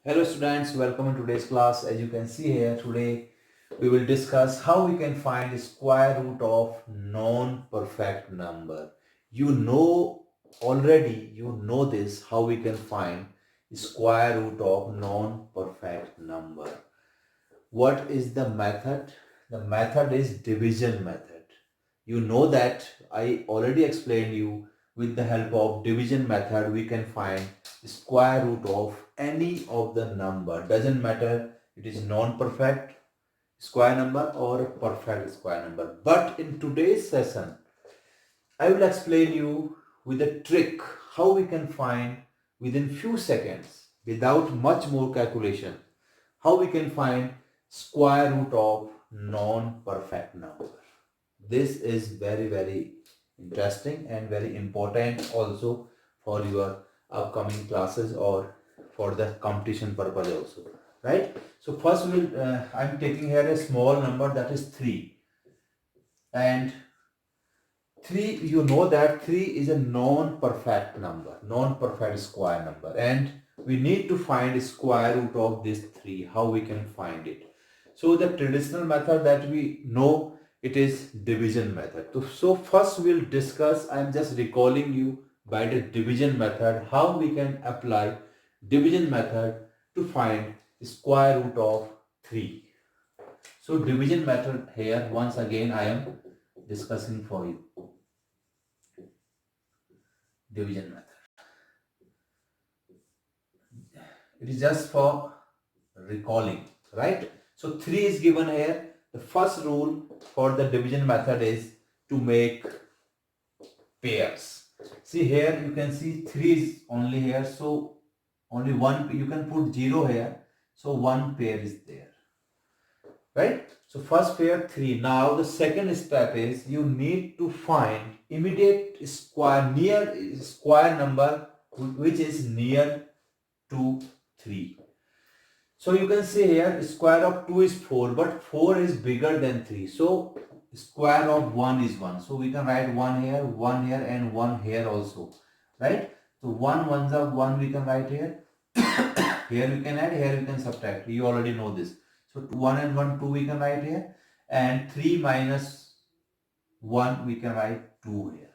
Hello students, welcome in today's class. As you can see here, today we will discuss how we can find square root of non-perfect number. You know this, how we can find square root of non-perfect number. What is the method? The method is division method. You know that I already explained you. With the help of division method we can find square root of any of the number. Doesn't matter it is non-perfect square number or perfect square number. But in today's session I will explain you with a trick how we can find within few seconds without much more calculation how we can find square root of non-perfect number. This is very interesting and very important also for your upcoming classes or for the competition purpose also, right? So first I'm taking here a small number, that is 3, and 3, you know that 3 is a non-perfect number, non-perfect square number, and we need to find square root of this 3. How we can find it? So the traditional method that we know, it is division method. So first we'll discuss, I'm just recalling you by the division method how we can apply division method to find square root of 3. So division method here once again I am discussing for you. Division method. It is just for recalling, right? So 3 is given here. The first rule for the division method is to make pairs. See here you can see 3 is only here, so only one, you can put 0 here, so one pair is there, right? So first pair 3. Now the second step is you need to find immediate square, near square number which is near to 3. So you can see here square of 2 is 4, but 4 is bigger than 3. So square of 1 is 1. So we can write 1 here and 1 here also, right? So 1 ones of 1 we can write here. Here we can add, here we can subtract. You already know this. So 1 and 1, 2 we can write here. And 3 minus 1 we can write 2 here.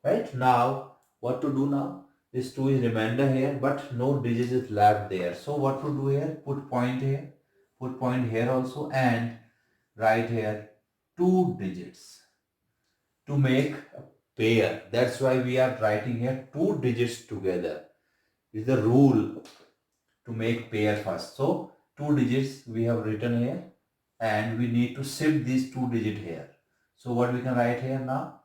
Right? Now, what to do now? This 2 is remainder here, but no digit is left there. So what to do here? Put point here also, and write here 2 digits to make a pair. That's why we are writing here 2 digits together. This is the rule to make pair first. So 2 digits we have written here, and we need to shift these 2 digits here. So what we can write here now?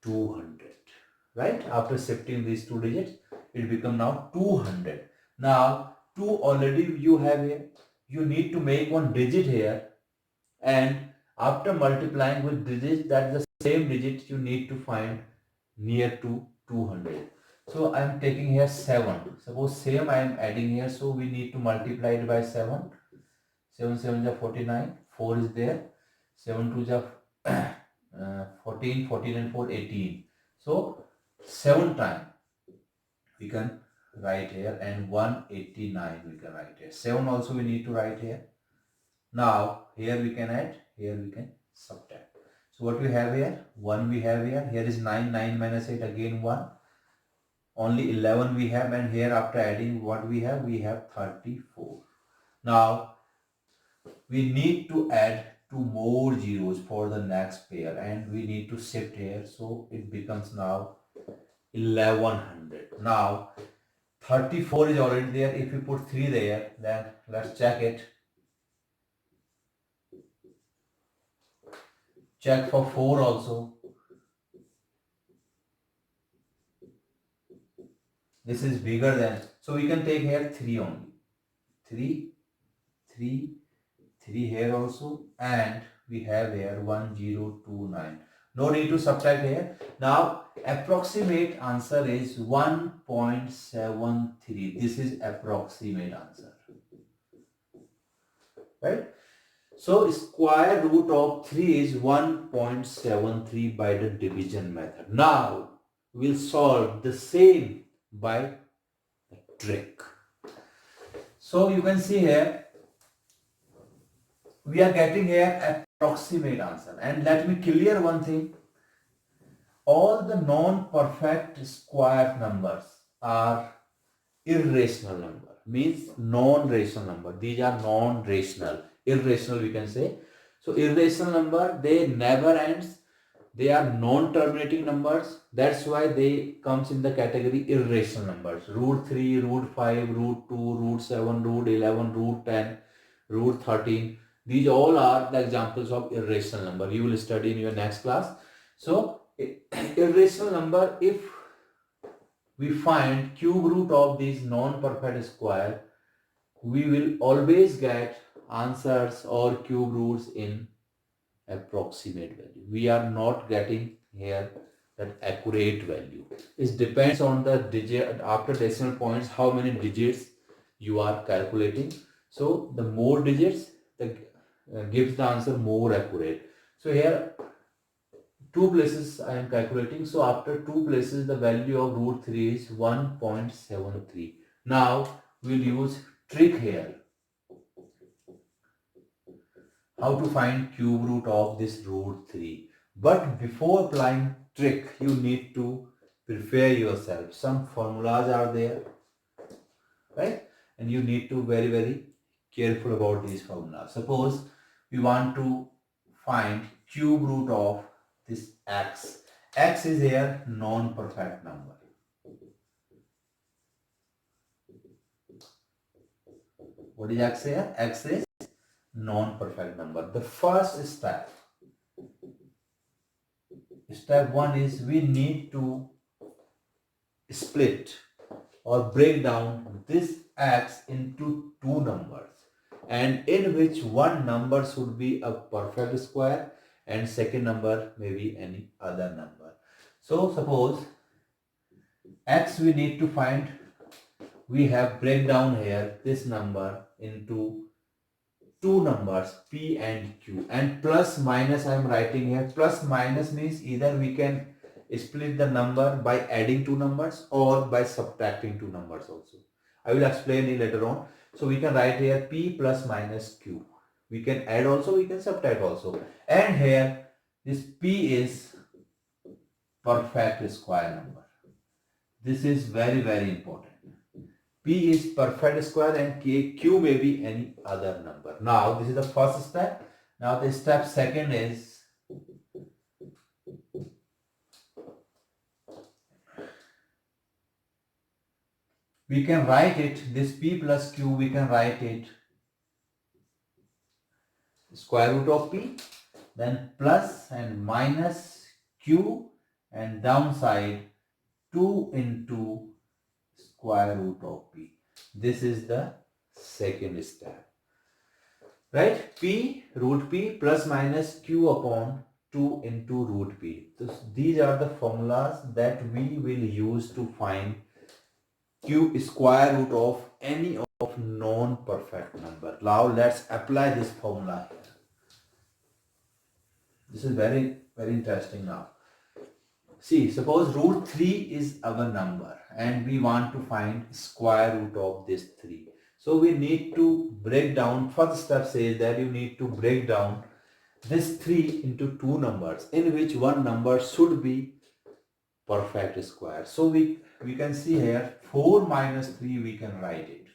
200. Right? After shifting these 2 digits, it become now 200. Now 2 already you have here. You need to make one digit here, and after multiplying with digits, that's the same digit you need to find near to 200. So I am taking here 7. Suppose same I am adding here, so we need to multiply it by 7. 7 7 is 49. 4 is there. 7 2 is 14. 14 and 4 18. So 7 times we can write here, and 189 we can write here. 7 also we need to write here. Now here we can add, here we can subtract. So what we have here? 1 we have here. Here is 9. 9 minus 8 again 1. Only 11 we have, and here after adding what we have? We have 34. Now we need to add 2 more zeros for the next pair, and we need to shift here, so it becomes now 1100. Now 34 is already there. If we put 3 there, then let's check it. Check for 4 also. This is bigger than, so we can take here 3 only. 3 here also, and we have here 1029. No need to subtract here. Now approximate answer is 1.73. This is approximate answer, right? So square root of 3 is 1.73 by the division method. Now we'll solve the same by the trick. So you can see here, we are getting here approximate answer. And let me clear one thing. All the non-perfect square numbers are irrational number, means non-rational number. These are non-rational, irrational we can say. So irrational number, they never ends, they are non-terminating numbers. That's why they comes in the category irrational numbers. Root 3, root 5, root 2, root 7, root 11, root 10, root 13. These all are the examples of irrational number. You will study in your next class. So irrational number, if we find cube root of these non-perfect square, we will always get answers or cube roots in approximate value. We are not getting here that accurate value. It depends on the digit after decimal points, how many digits you are calculating. So the more digits, the gives the answer more accurate. So here two places I am calculating. So after two places, the value of root 3 is 1.73. Now we'll use trick here. How to find cube root of this root 3. But before applying trick, you need to prepare yourself. Some formulas are there, right? And you need to very careful about these formulas. Suppose we want to find cube root of this x. X is here non-perfect number. What is x here? X is non-perfect number. The first step, step 1 is we need to split or break down this x into two numbers, and in which one number should be a perfect square and second number may be any other number. So suppose x we need to find, we have break down here this number into two numbers p and q, and plus minus I am writing here. Plus minus means either we can split the number by adding two numbers or by subtracting two numbers also. I will explain it later on. So we can write here p plus minus q. We can add also, we can subtract also. And here this p is perfect square number. This is very important. P is perfect square and q may be any other number. Now this is the first step. Now the step second is we can write it, this p plus q, we can write it square root of p, then plus and minus q, and downside 2 into square root of p. This is the second step, right? P root p plus minus q upon 2 into root p. So these are the formulas that we will use to find q square root of any of non-perfect number. Now let's apply this formula here. This is very interesting now. See, suppose root 3 is our number and we want to find square root of this 3. So we need to break down, first step says that you need to break down this 3 into two numbers, in which one number should be perfect square. So we can see here 4 minus 3 we can write it.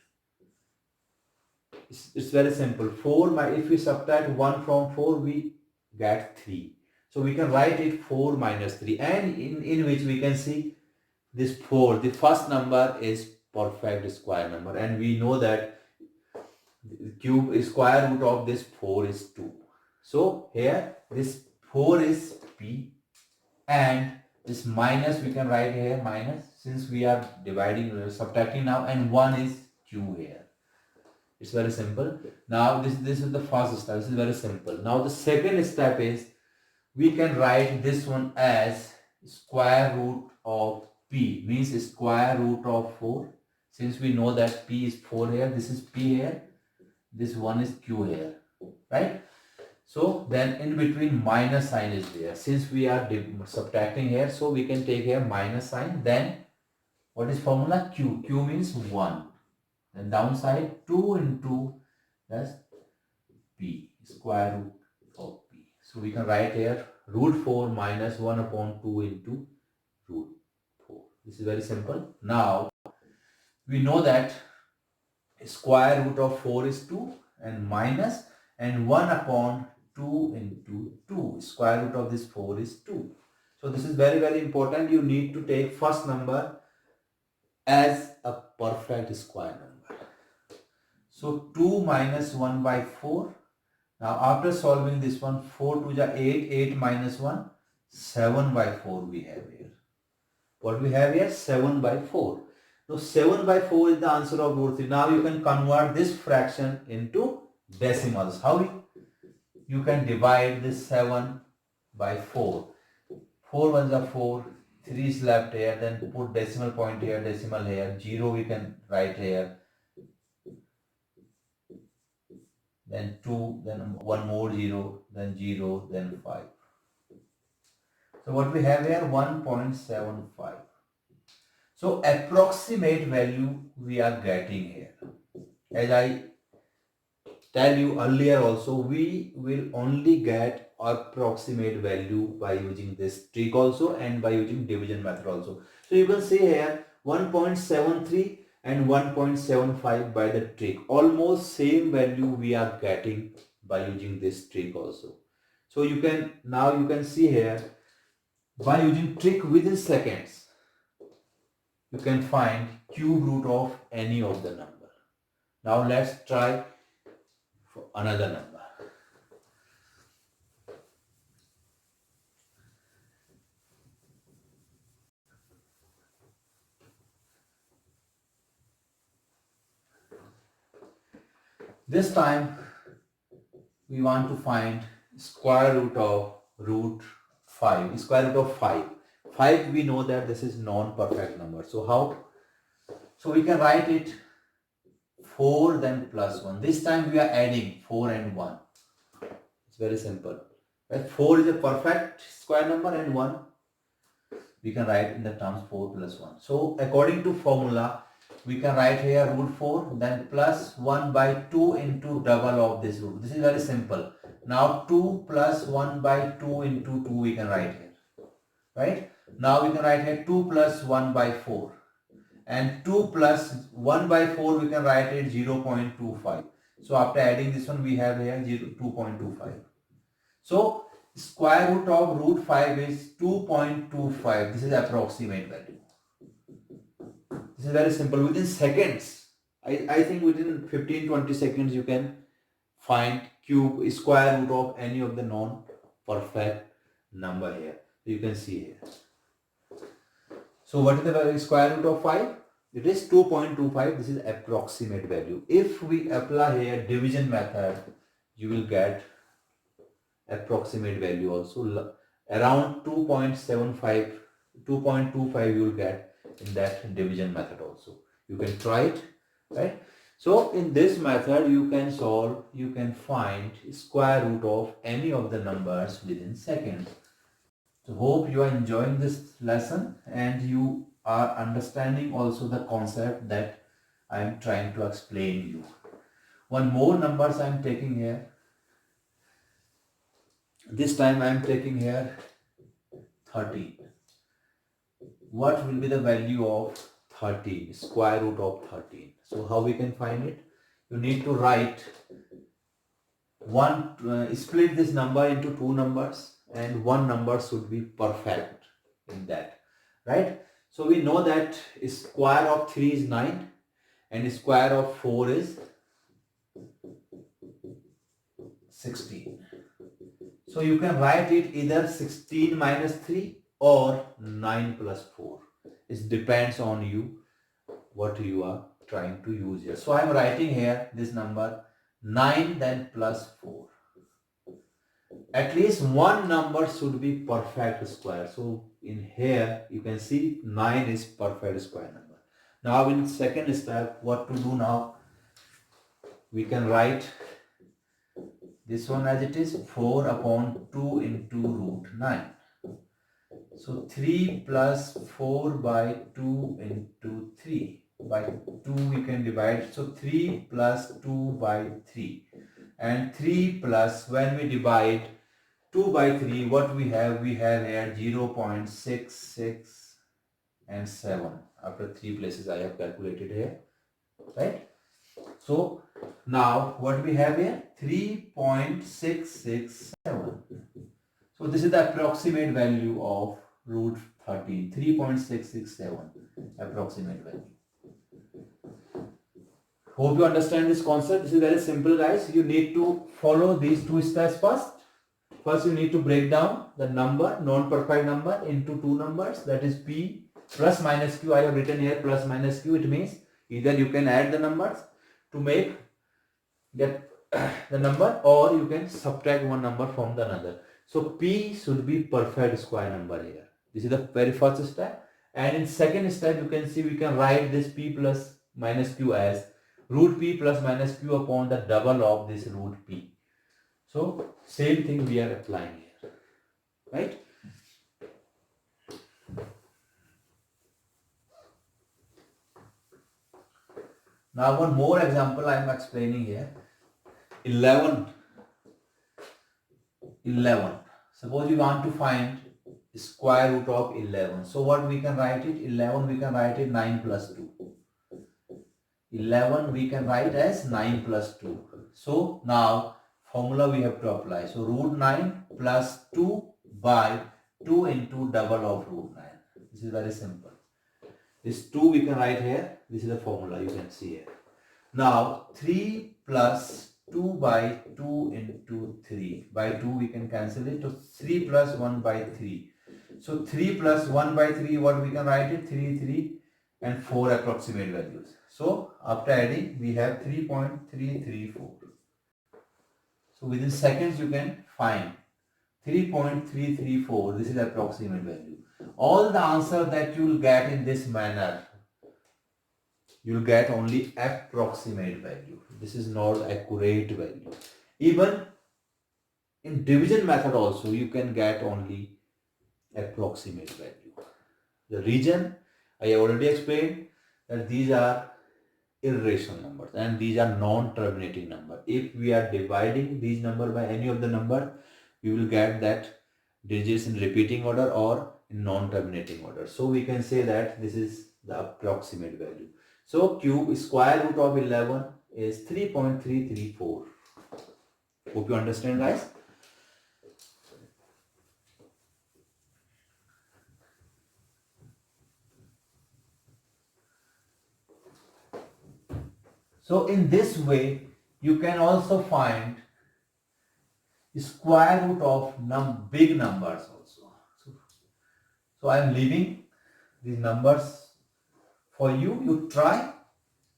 It's very simple. 4 if we subtract 1 from 4 we get 3. So we can write it 4 minus 3, and in which we can see this 4, the first number is perfect square number, and we know that cube square root of this 4 is 2. So here this 4 is p, and this minus we can write here minus, since we are subtracting now, and 1 is q here. It's very simple. Now this is the first step. This is very simple. Now the second step is we can write this one as square root of p, means square root of 4. Since we know that p is 4 here, this is p here, this one is q here, right? So then in between minus sign is there. Since we are subtracting here, so we can take here minus sign, then What is formula? Q. Q means 1. Then downside 2 into that's P, square root of P. So we can write here root 4 minus 1 upon 2 into root 4. This is very simple. Now we know that square root of 4 is 2 and minus and 1 upon 2 into 2. Square root of this 4 is 2. So this is very important. You need to take first number as a perfect square number. So 2 minus 1 by 4. Now after solving this one, 4 to the 8, 8 minus 1, 7 by 4 we have here. What we have here? 7 by 4. So 7 by 4 is the answer of root 3. Now you can convert this fraction into decimals. How? You can divide this 7 by 4. 4 ones are 4, 3 is left here, then put decimal point here, decimal here, 0 we can write here, then 2, then 1 more 0, then 0, then 5. So what we have here? 1.75. So approximate value we are getting here. As I tell you earlier also, we will only get approximate value by using this trick also and by using division method also. So you can see here 1.73 and 1.75 by the trick. Almost same value we are getting by using this trick also. So you can see here by using trick within seconds you can find cube root of any of the number. Now let's try for another number. This time we want to find square root of root 5. Square root of 5. 5 we know that this is non-perfect number. So how? So we can write it 4 then plus 1. This time we are adding 4 and 1. It's very simple. Right? 4 is a perfect square number and 1 we can write in the terms 4 plus 1. So according to formula we can write here root 4 then plus 1 by 2 into double of this root. This is very simple. Now 2 plus 1 by 2 into 2 we can write here. Right? Now we can write here 2 plus 1 by 4. And 2 plus 1 by 4 we can write it 0.25. So after adding this one we have here 2.25. So square root of root 5 is 2.25. This is approximate value. This is very simple. Within seconds, I think within 15-20 seconds you can find square root of any of the non-perfect number here. You can see here. So what is the square root of 5? It is 2.25. This is approximate value. If we apply here division method, you will get approximate value also. Around 2.75, 2.25 you will get in that division method also. You can try it, right? So in this method you can solve, you can find square root of any of the numbers within seconds. So hope you are enjoying this lesson and you are understanding also the concept that I am trying to explain you. One more numbers I am taking here. This time I am taking here 13. What will be the value of 13? Square root of 13. So how we can find it? You need to write split this number into two numbers and one number should be perfect in that, right? So we know that square of 3 is 9 and square of 4 is 16. So you can write it either 16 minus 3 or 9 plus 4. It depends on you what you are trying to use here. So I am writing here this number 9 then plus 4. At least one number should be perfect square. So in here you can see 9 is perfect square number. Now in second step, what to do now? We can write this one as it is 4 upon 2 into root 9. So 3 plus 4 by 2 into 3. By 2 we can divide. So 3 plus 2 by 3. And 3 plus, when we divide 2 by 3, what we have? We have here 0.66 and 7. After 3 places I have calculated here. Right? So now what we have here? 3.667. So this is the approximate value of root 13. 3.667 approximate value. Hope you understand this concept. This is very simple, guys. You need to follow these two steps first. First you need to break down the number, non-perfect number, into two numbers, that is p plus minus q. I have written here plus minus q. It means either you can add the numbers to make get the number, or you can subtract one number from the another. So p should be perfect square number here. This is the very first step. And in second step, you can see we can write this p plus minus q as root p plus minus q upon the double of this root p. So same thing we are applying here, right? Now one more example I am explaining here. 11. Suppose you want to find square root of 11. So what we can write it? 11 we can write it 9 plus 2. 11 we can write as 9 plus 2. So now formula we have to apply. So root 9 plus 2 by 2 into double of root 9. This is very simple. This 2 we can write here. This is the formula you can see here. Now 3 plus 2 by 2 into 3. By 2 we can cancel it. So 3 plus 1 by 3. So 3 plus 1 by 3, what we can write it? 3, 3 and 4 approximate values. So after adding we have 3.334. So within seconds you can find 3.334. This is approximate value. All the answer that you will get in this manner, you will get only approximate value. This is not accurate value. Even in division method also you can get only approximate value. The reason I have already explained that these are irrational numbers and these are non-terminating numbers. If we are dividing these numbers by any of the number, we will get that digits in repeating order or in non-terminating order. So we can say that this is the approximate value. So cube square root of 11 is 3.334. Hope you understand, guys. So in this way, you can also find square root of big numbers also. So I am leaving these numbers for you. You try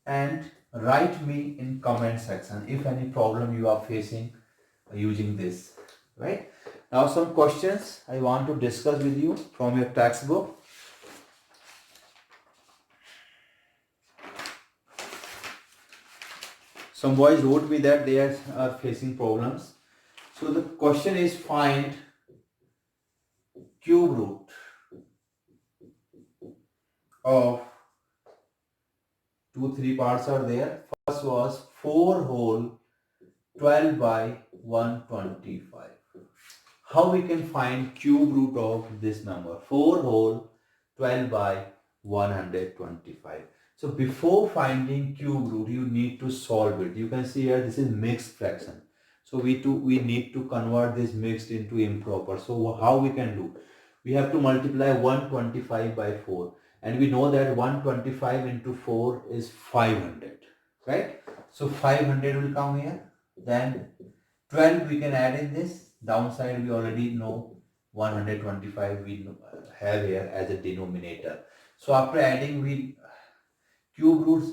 and write me in comment section if any problem you are facing using this. Right? Now some questions I want to discuss with you from your textbook. Some boys wrote me that they are facing problems. So the question is, find cube root of 3 parts are there. First was 4 whole 12 by 125. How we can find cube root of this number? 4 whole 12 by 125. So before finding cube root, you need to solve it. You can see here this is mixed fraction. So we need to convert this mixed into improper. So how we can do? We have to multiply 125 by 4. And we know that 125 into 4 is 500. Right? So 500 will come here. Then 12 we can add in this. Downside we already know 125 we have here as a denominator. So after adding, we cube roots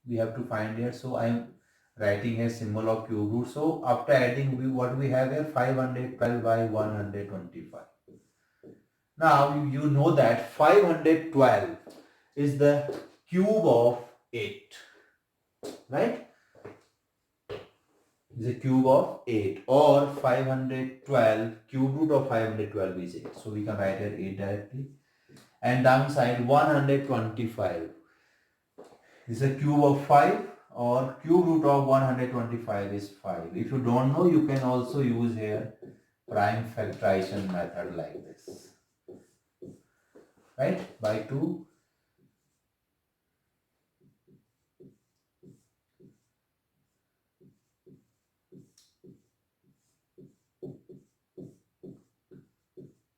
we have to find here. So I am writing a symbol of cube root. So after adding, what we have here? 512 by 125. Now you know that 512 is the cube of 8. Right? is a cube of 8, or 512, cube root of 512 is 8. So we can write here 8 directly. And downside 125 is a cube of 5, or cube root of 125 is 5. If you don't know, you can also use here prime factorization method like this, right? By 2.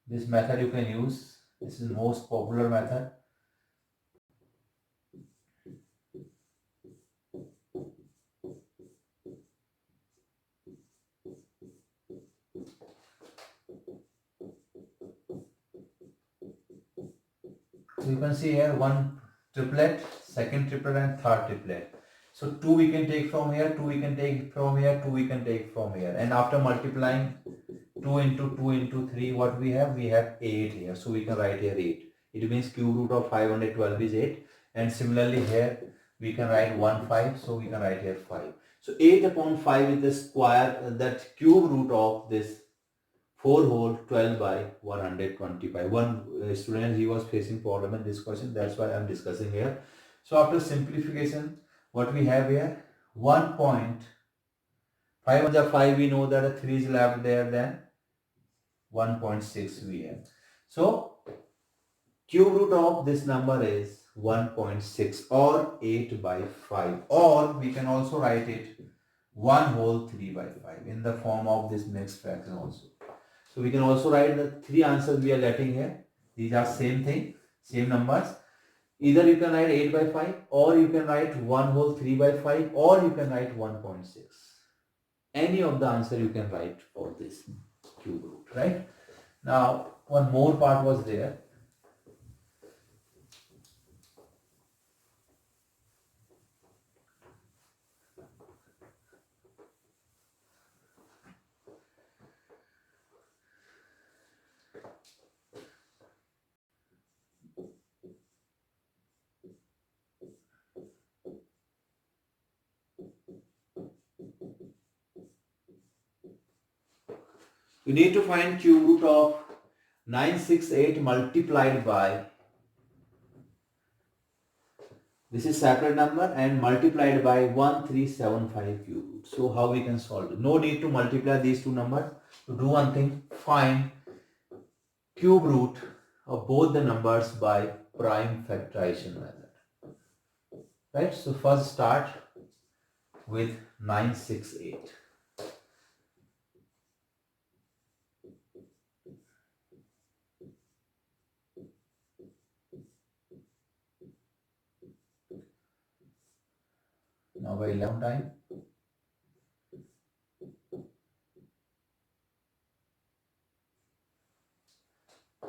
This method you can use. This is the most popular method. So you can see here one triplet, second triplet and third triplet. So 2 we can take from here, 2 we can take from here, 2 we can take from here. And after multiplying 2 into 2 into 3, what we have? We have 8 here. So we can write here 8. It means cube root of 512 is 8. And similarly here we can write 1 5. So we can write here 5. So 8 upon 5 is the square, that cube root of this 4 whole 12 by 125. One student, he was facing problem in this question. That's why I am discussing here. So after simplification, what we have here? 1.5 on the 5, we know that a 3 is left there, then 1.6 we have. So cube root of this number is 1.6, or 8 by 5, or we can also write it 1 whole 3 by 5 in the form of this mixed fraction also. So we can also write the 3 answers we are getting here. These are same thing, same numbers. Either you can write 8 by 5, or you can write 1 whole 3 by 5, or you can write 1.6. Any of the answer you can write for this cube root, right? Now, one more part was there. You need to find cube root of 968 multiplied by, this is separate number, and multiplied by 1375 cube root. So how we can solve it? No need to multiply these two numbers. To do one thing, find cube root of both the numbers by prime factorization method. Right? So first start with 968. Now by 11 time.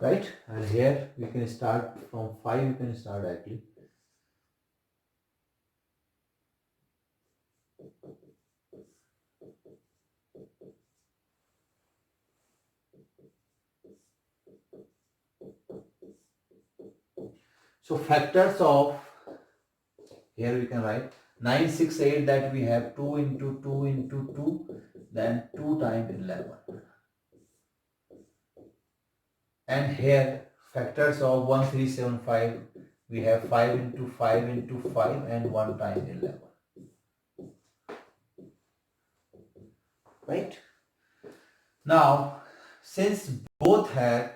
Right? And here we can start from 5, we can start actually. So factors of, here we can write 968, that we have 2 into 2 into 2, then 2 times 11. And here factors of 1375, we have 5 into 5 into 5 and 1 times 11. Right? Now, since both have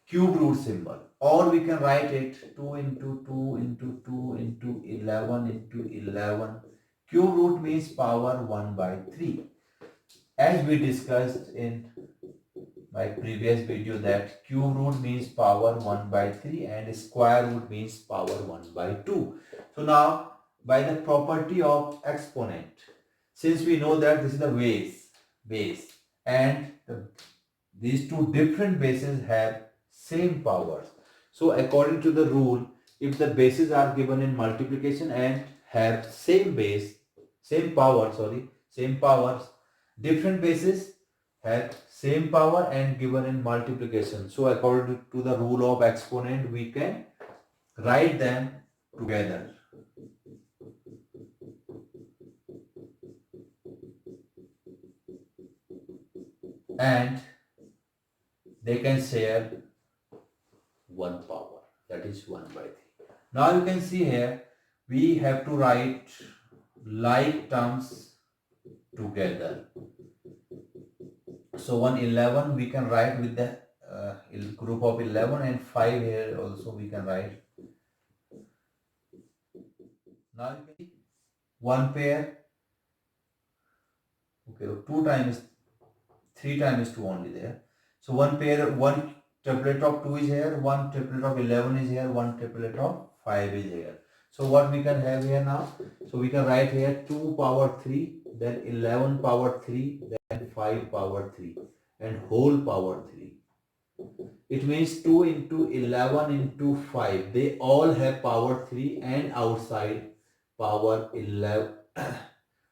cube root symbol, or we can write it 2 into 2 into 2 into 11 into 11. Cube root means power 1 by 3. As we discussed in my previous video, that cube root means power 1 by 3 and square root means power 1 by 2. So now, by the property of exponent, since we know that this is the base, and these two different bases have same powers. So according to the rule, if the bases are given in multiplication and have same powers, different bases have same power and given in multiplication. So according to the rule of exponent, we can write them together. and they can share one power, that is 1 by 3. Now you can see here we have to write like terms together. So 111 we can write with the group of 11, and 5 here also we can write. Now you can see one pair, okay, 2 times 3 times 2 only there. So one pair, one triplet of 2 is here, one triplet of 11 is here, one triplet of 5 is here. So what we can have here now? So we can write here 2 power 3, then 11 power 3, then 5 power 3, and whole power 3. It means 2 into 11 into 5. They all have power 3, and outside power 11,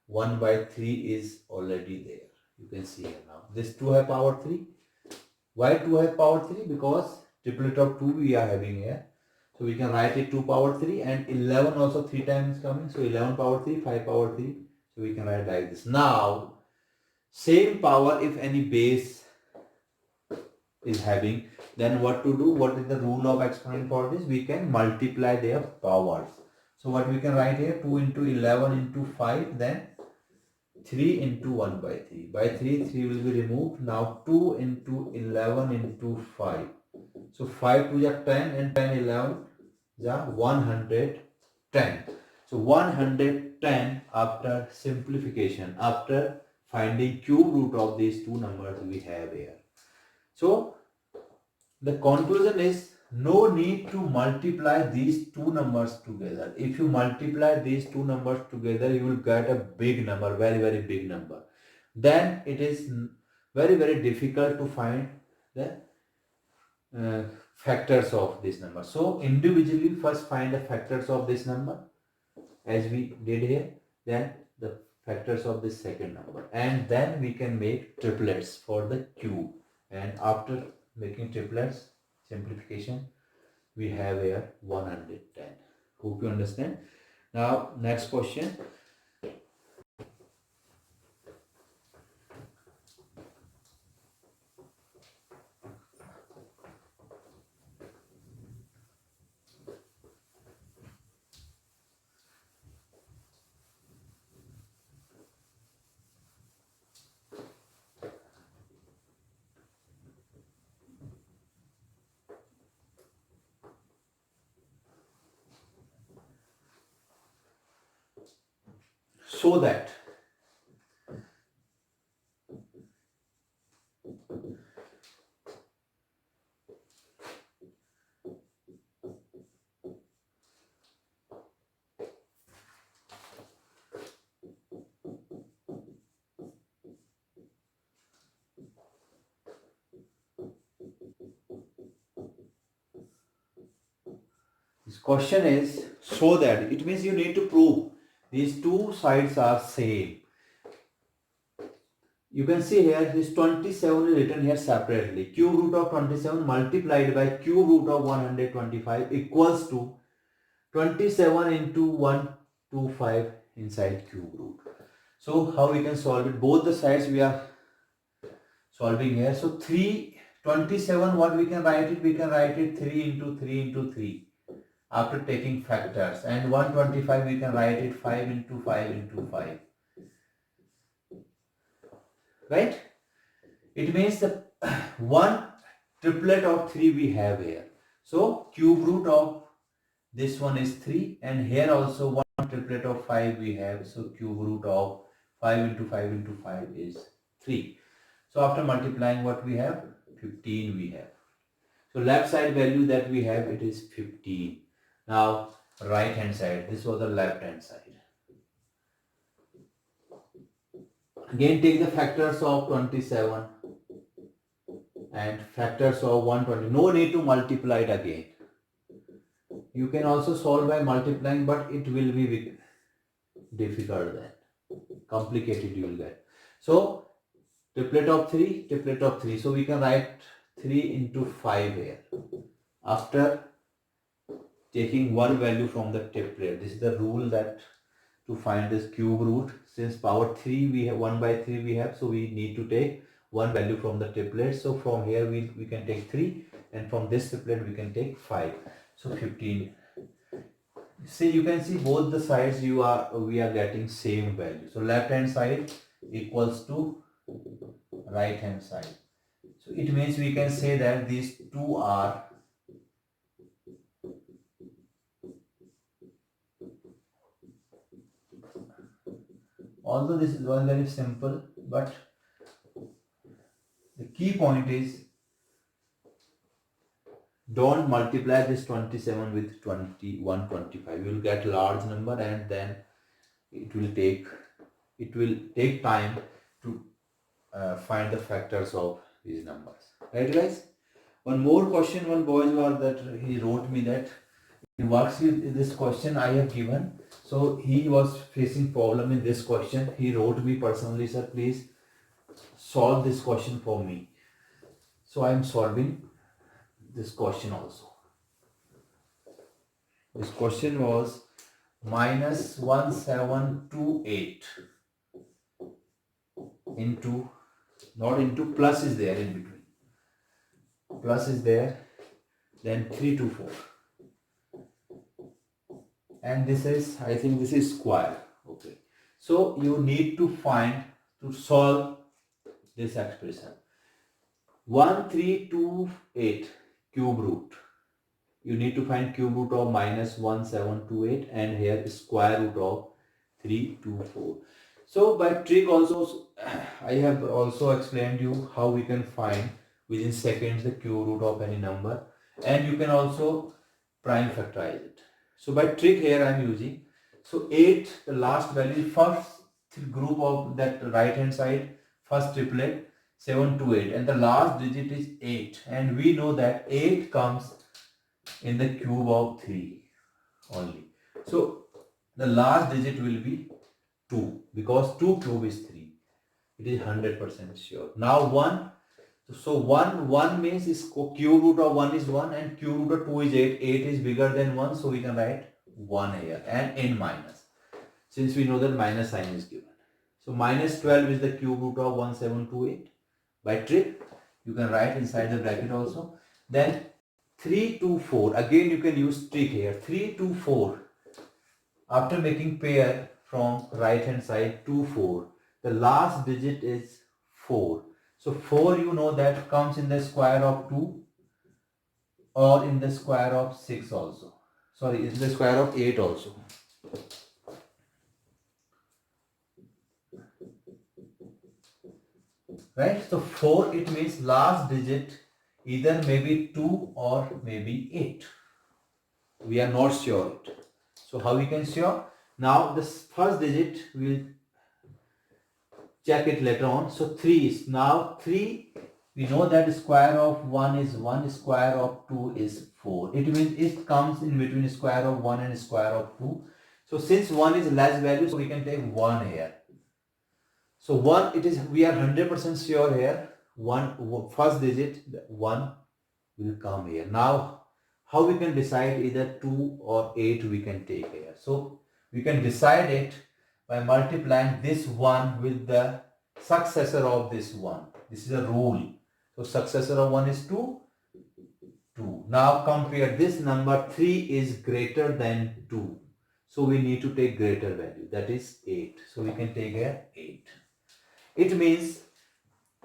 1 by 3 is already there. You can see here now. This 2 have power 3. Why 2 have power 3? Because triplet of 2 we are having here. So we can write it 2 power 3, and 11 also 3 times coming. So 11 power 3, 5 power 3. So we can write like this. Now, same power if any base is having, then what to do? What is the rule of exponent for this? We can multiply their powers. So what we can write here? 2 into 11 into 5, then 3 into 1 by 3. By 3, 3 will be removed. Now 2 into 11 into 5. So 5 to the 10, and 10 11 the 110. So 110 after simplification, after finding cube root of these two numbers we have here. So the conclusion is no need to multiply these two numbers together. If you multiply these two numbers together, you will get a big number, very, very big number. Then it is very, very difficult to find the factors of this number. So individually first find the factors of this number as we did here, then the factors of this second number, and then we can make triplets for the cube. And after making triplets, simplification, we have here 110. Hope you understand. Now next question. So that this question is, so that it means you need to prove these two sides are same. You can see here this 27 is written here separately. Cube root of 27 multiplied by cube root of 125 equals to 27 into 125 inside cube root. So how we can solve it? Both the sides we are solving here. So 327, what we can write it? We can write it 3 into 3 into 3 after taking factors. And 125 we can write it 5 into 5 into 5. Right? It means the one triplet of 3 we have here. So cube root of this one is 3, and here also one triplet of 5 we have. So cube root of 5 into 5 into 5 is 3. So after multiplying, what we have? 15 we have. So left side value that we have, it is 15. Now right hand side, this was the left hand side. Again take the factors of 27 and factors of 120. No need to multiply it again. You can also solve by multiplying, but it will be difficult then. Complicated you will get. So triplet of 3, triplet of 3. So we can write 3 into 5 here. After taking one value from the triplet. This is the rule that to find this cube root, since power 3 we have 1 by 3 we have, so we need to take one value from the triplet. So from here we can take 3, and from this triplet we can take 5. So 15. See, you can see both the sides we are getting same value. So left hand side equals to right hand side. So it means we can say that these two are although this is one very simple, but the key point is don't multiply this 27 with 2125. You will get large number, and then it will take time to find the factors of these numbers. Right, guys? One more question. One boy he wrote me that he works with this question I have given. So he was facing problem in this question. He wrote me personally, sir, please solve this question for me. So I am solving this question also. This question was minus 1728 into, not into, plus is there in between. Plus is there, then 324. And this is, I think this is square. Okay. So you need to solve this expression. 1328 cube root. You need to find cube root of minus 1728, and here is square root of 324. So by trick also, I have also explained you how we can find within seconds the cube root of any number, and you can also prime factorize it. So by trick here I am using, so 8, the last value, first group of that right hand side, first triplet 728, and the last digit is 8, and we know that 8 comes in the cube of 3 only. So the last digit will be 2, because 2 cube is 3. It is 100% sure. Now 1. So 1 means is cube root of 1 is 1, and cube root of 2 is 8. 8 is bigger than 1, so we can write 1 here, and n minus, since we know that minus sign is given. So minus 12 is the cube root of 1728. By trick, you can write inside the bracket also. Then 324, again you can use trick here. 324, after making pair from right hand side 2 4, the last digit is 4. So 4, you know, that comes in the square of 2 or in the square of 6 also. Sorry, in the square of 8 also. Right? So 4, it means last digit either maybe 2 or maybe 8. We are not sure it. So how we can sure? Now this first digit we'll check it later on. So 3 is, now 3, we know that square of 1 is 1, square of 2 is 4. It means it comes in between square of 1 and square of 2. So since 1 is less value, so we can take 1 here. So 1, it is, we are 100% sure here, first digit 1 will come here. Now how we can decide either 2 or 8 we can take here? So we can decide it by multiplying this 1 with the successor of this 1. This is a rule. So successor of 1 is 2, 2. Now compare this number, 3 is greater than 2. So we need to take greater value, that is 8. So we can take here 8. It means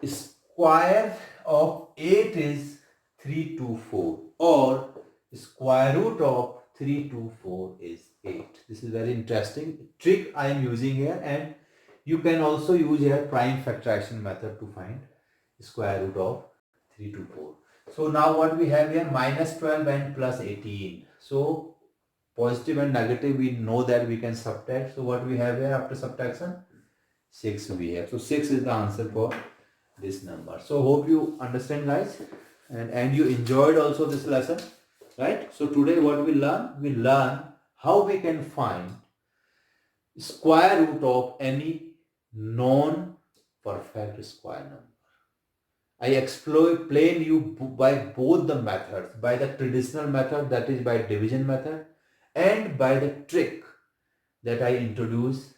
square of 8 is 324, or square root of 324 is 8. This is very interesting trick I am using here, and you can also use here prime factorization method to find square root of 324. So now what we have here, minus 12 and plus 18. So positive and negative, we know that we can subtract. So what we have here after subtraction, 6 we have. So 6 is the answer for this number. So hope you understand, guys, and you enjoyed also this lesson, right? So today what we learn how we can find square root of any non-perfect square number. I explain you by both the methods, by the traditional method, that is by division method, and by the trick that I introduced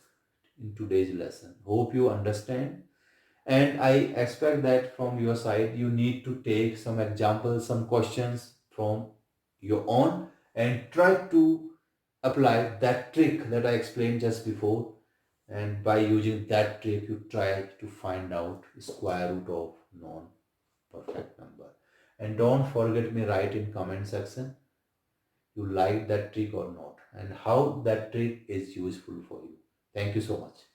in today's lesson. Hope you understand. And I expect that from your side you need to take some examples, some questions from your own, and try to apply that trick that I explained just before. And by using that trick you try to find out square root of non-perfect number. And don't forget me write in comment section you like that trick or not, and how that trick is useful for you. Thank you so much.